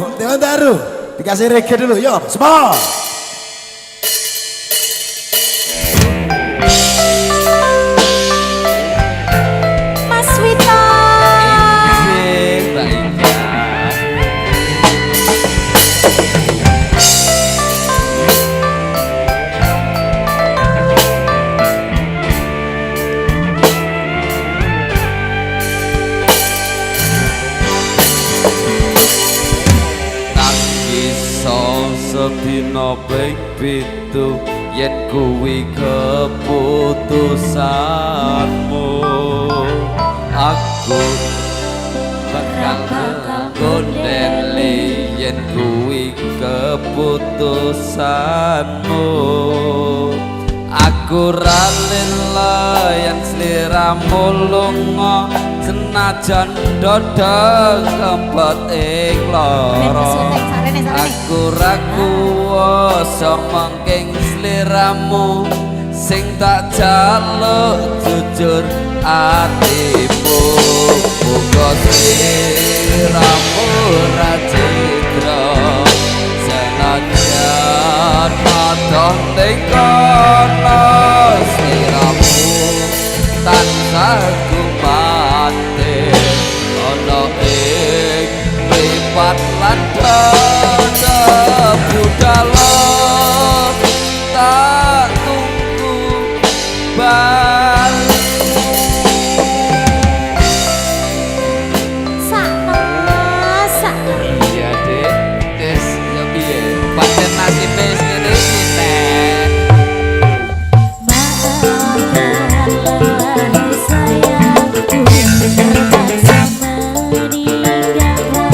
Dewan Daru dikasih reggae dulu, yuk semua. Mas Wito. Sedina ping pitu yen kuwi keputusanmu aku bakal gondeli yen kuwi keputusanmu aku ra yen sliramu lunga senajan dodol kempet ing lara aku ra kuwasa mangking sliramu sing tak jaluk jujur atimu muga sliramu ra citra senajan adoh ning kono sliramu tansah kumatir ana ing mripat lan budalo tak tunggu balik sakno iya dek tes ya piye pancen nasibe ngene iki nek maafkanlah sayangku terpaksa meninggalkanmu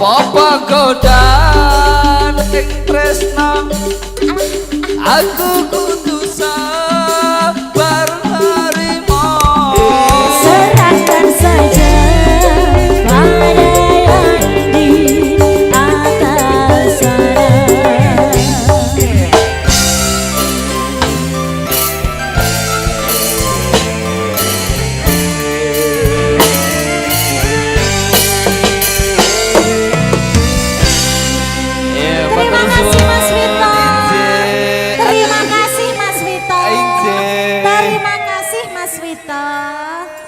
apa godan ing tresno aku kudu